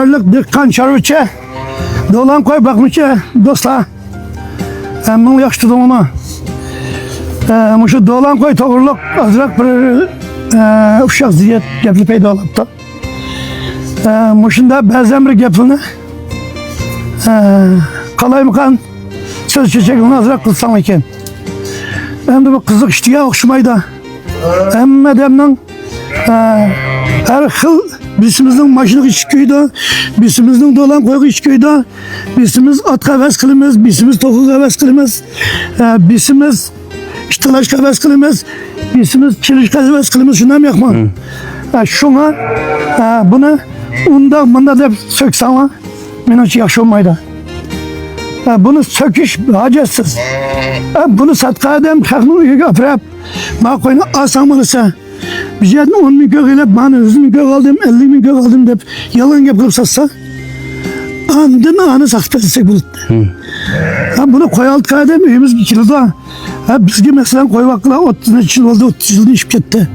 barlık dikkan çarvıçı. Dolan koy bakmışı dostlar. Emmim yaştıdım onu. Şu dolan koy toğurluk azrak bir uşak ziyet gepli peyda olup da. Muşunda bazen bir geplini kalay mıkan söz çiçeğini azrak kılsam iken. Ben de bu kızık iştiğe okşumaydı. Emme demden her xil birimizin maşınıq içkiydi, birimizin dolan koyuq içkiydi, birimiz at qəvəz qılımız, birimiz toxu qəvəz qılımız, birimiz iştilaş qəvəz qılımız, birimiz çiliş qəvəz qılımız, şundan mı yaxma? Şuna bunu unda da söksama, mən hiç yaxşı olmaydı. Bunu söküş hacetsiz. Bunu satqa edem, xəqnin uyuğa apırab, ma koyunu asamılısa, bir yerden 10 bin kök ile bana 100 bin kök aldım, 50 bin kök aldım deyip yalan yapılıp satsa anında anı sakıp etsek bulut. Bunu koy alt kadem evimiz bir kiloda. Bizge mesela koy vakla 30 yıl oldu, 30 yılda işip gitti.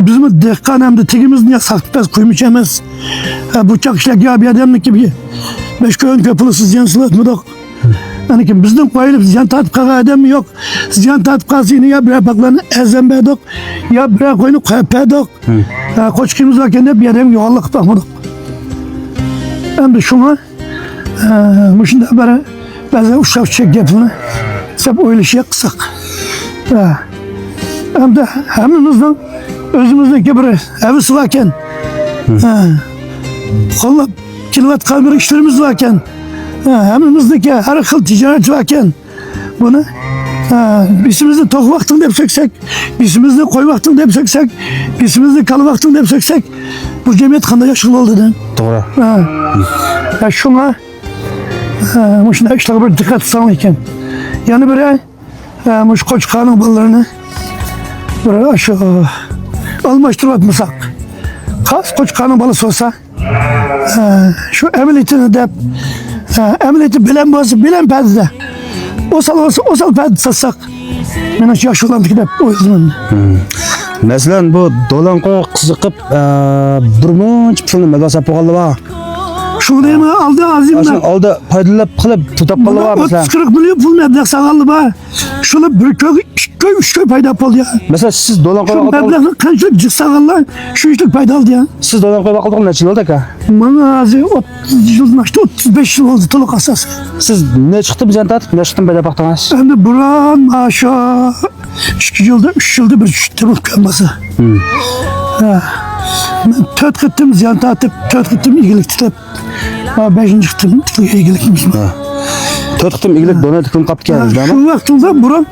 Bizim dekkan hem de tegimiz niye sakıp et koymuş emez. Bıçak işlek ya bir adamlık gibi. 5 köyün köpülüsüz yansılı etmedik. Yani ki bizden koyulup ziyan tatıp kaka edem yok. Ziyan tatıp kalsın ya bir baklarını ezembedik ya bir koyunu koyupedik. Koçkimiz varken de bir adam yuvarlık bakmadık. Ben de şuna şimdi böyle bazen uşak çiçek yapını hep öyle şey kısak. Hem de hemimizden özümüzdeki bir evi sıvarken kolla kilowatt kalbir işlerimiz varken hemimizdeki her xil ticaret varken bunu birimizde tok vaktinde hep söksek, birimizde koy vaktinde hep söksek, birimizde kalı vaktinde hep söksek bu cemiyet kanda yaşlı oldu da. Doğru. Şuna şuna işler bir dikkat sağlayken yani böyle muş koçkanın ballarını böyle aşağı almıştırıp atmasak kas koçkanın balısı olsa şu emeliyetini de emeliyeti bilen bazı bilen perde o sal perde satsak ben hiç yaşlı olandık da o yüzden. Mesela bu dolanqa qiziqib birmuncha pulni madrasa bo'lganlar bor. Şunu deyim aldı azimden. Oldi foydalab qilib tutib qolib bor. 30-40 milyon pul meblag sağaldı bor. Şunu bir köy, 2 köy, 3 köy payda oldu ya. Mesela siz dolanqa Şu meblag'ni qancha jiq sağallar, şu işlik payda oldu ya. Siz dolanqa qilgan necha yil oldu aka? Bana azı 30 yıl, 35 yıl oldu to'liq asas. Siz ne çıktı bizden tatip, ne çıktı payda baqdingiz? Endi buran aşağı 2 yılda, 3 yılda bir çıktı bu kalması. Ben 4 gittim ziyan tatip, 4 gittim ilgilik tutub. 5. gittim ilgilikimiz var. 4 gittim ilgilik dona tıkım kaptı geldiniz değil mi? Şu vaxtında buran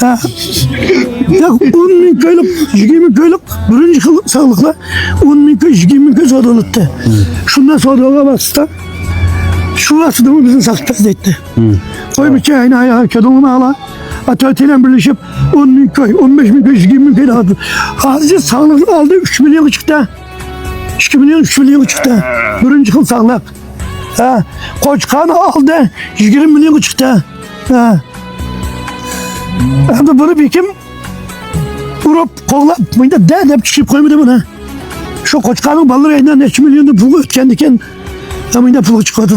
10 bin köylük, 20 köylük, birinci yıl sağlıkla 10 bin köy, 20 köy sodalıktı. Şundan sodalığa bastı. Şu vaxtında mı bizim sakıptaz etti. Koy bir çayını ayağa, ködümünü ala. Atölyeyle birleşip 10 bin köy, 15 bin köy, 20 bin köy dağıttı. Hadice sağlık aldı 3 milyon çıktı. 2 milyon, 3 milyon çıktı. Birinci yıl sağlık. Koçkanı aldı 20 milyon çıktı. Hem de bunu bir kim vurup kollap bunda dedep çıkıp koymadı buna. Şu koçkanın balları elinden 2 milyonda pulu ötkendiken bunda pulu çıkardı.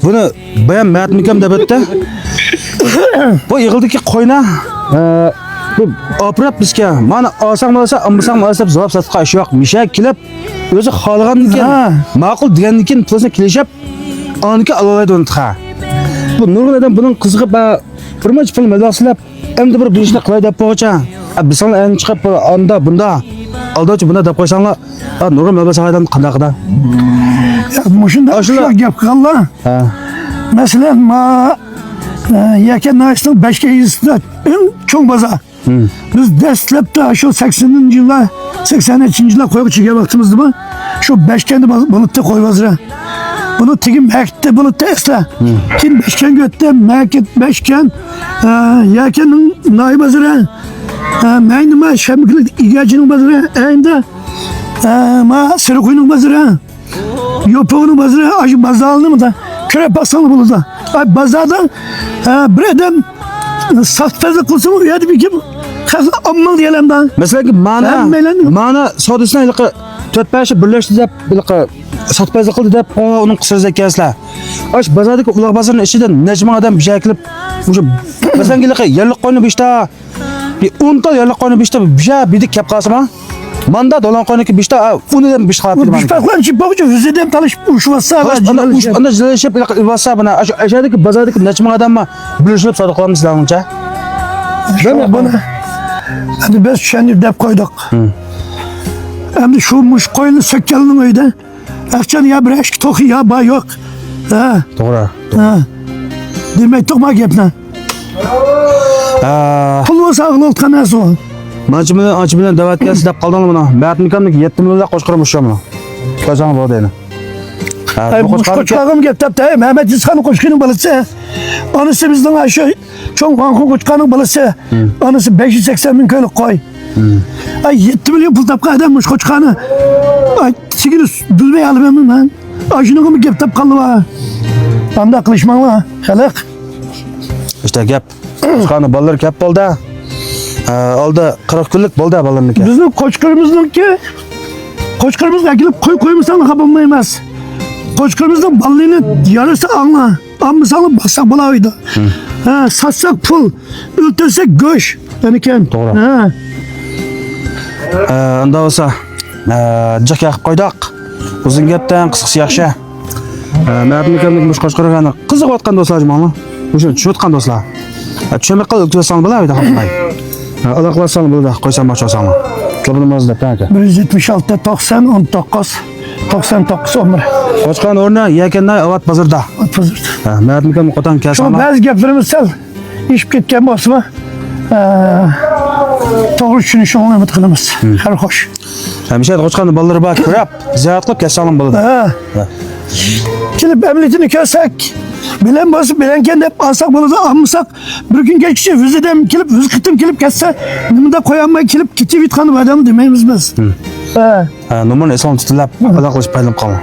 Bunu bayan Mehmet Mikem de bitti. Bu yığıldaki koyuna bu apırap bizge mana alsang olsa almasang olsa deb javob satqa ish yo'q. Misha kelib o'zi xohlagandan ma'qul degandan pulni kelishib aniki alolaydi uni ha. Bu nurg'un odam buning qiziqib bir muncha pul mablag'lab endi bir ishni qilay deb qo'ycha. Bizlar endi chiqib anda bunda aldovchi bunda deb qo'ysanglar nurg'un mablag' saqaydan qanday qiladi? Shunda shu gap qilganlar. Masalan ma yakan naşning 5 yuzda eng cho'ng bozor. Biz dastlabda shu 80 yillar 83-yillar qo'yib chiqgan vaqtimizda shu Beshkanda bulutda qo'y bozori. Bunu tigim Mekte bulutda esla. Kim Beshkan götte Meket Beshkan yakanning noy bozori. Maynima shamiklik igajning bozori. Endi ma Sirquyning bozori. Yopo'ning bozori, aşı bazalını mı da köre basalı bulurdu. Bazada bir adam sahtazı kılsın mı? Ya bir kim? Ammal diyelim ben. Mesela ki mana sodasına ilgili 4-5 birleşti deb ilgili sotpayza qildi deb uning qisirza ekansilar. Ash bozordagi uloq bozorning ichidan nejman odam bir joyga kelib, o'sha bazangiliqqa yerlik qo'yni beshta, bir 10 ta yerlik qo'yni beshta bidik kep qolsa manda dolan qo'yniki beshta, unidan besh qolib turibdi. Bishpaqlar chipaqcha o'zidan talashib ushvasa. Anda jilashib ilvasa bana ashadagi bozordagi nejman odamma birlashib savdo qilamiz sizlarcha. Bana. Hadi biz tushunib deb qo'ydik. Endi shu mush qo'yni sökkanning uyda aqchani ya bir eski to'qi ya ba yo'q. Ha. To'g'ri. Ha. Demak to'qma gapni. Pul bo'lsa o'ltgan narsa u. Manchi bilan da'vatga deb qoldingmi buni? Bayatmikamniki 7 millionlar qo'shqirib o'shamni. Qo'shang bo'ldi endi. Ay bu qo'chqog'im gap tapda, Mehmet İskan'ın qo'shqining balasi. Onisi bizning shu cho'ng Vanxon qo'chqaning balasi. Onisi 580 ming ko'ylak qo'y. Ay 7 milyon pul tapgan adam mush qo'chqani. Ay sigini bilmay olmayman men. Ay shunga gap tap qoldi va. Qanda qilishmanglar, xalq. İşte gap. Qo'chqani bolalar gap bo'ldi. Oldi 40 kunlik bo'ldi bolalarniki. Bizning qo'chqarimizga kelib qo'ymasang xafa bo'lmaymiz. Qo'chqarimizning balligini yarısı angla. Ammasang boqsak bo'laydi. Ha, satsak pul, o'ltirsak go'sh. Anikan. To'g'ri. Ha. Unda bo'lsa, jiq yaqib qo'ydik. Uzun gapdan qisqasi yaxshi. Ma'lumotlarni mush qo'shqirgani qiziqayotgan do'stlar mana. O'sha tushayotgan do'stlar. Tushunmay qolib o'tkazsang bo'laydi haqday. Alloh qilsin bo'ladi, qo'ysam boshlasangmi. Qilibimizda tanka. 176 90 19 99 11. Qo'chqan o'rni Yakanday Avat bozorda. Bozorda. Ma'lumotlarni qo'tan Şu kelsa. bazı gaplarimiz sal ishib ketgan bo'lsa, to'g'ri tushunishni umid qilamiz. Har xo'sh. Hamisha qo'chqanning bolalari bor, ko'rib, ziyorat qilib kelsang bo'ladi. Ha. Kelib emniyetini ko'rsak, bilen bo'lsa bilenken deb alsak bo'ladi, almasak bir kun kechgacha vizidan kelib, viz qitim kelib ketsa, nimada qo'yolmay kelib ketib yitgan odam demaymiz biz. Numarni eson tutilib, aloqalashib paylam qolma.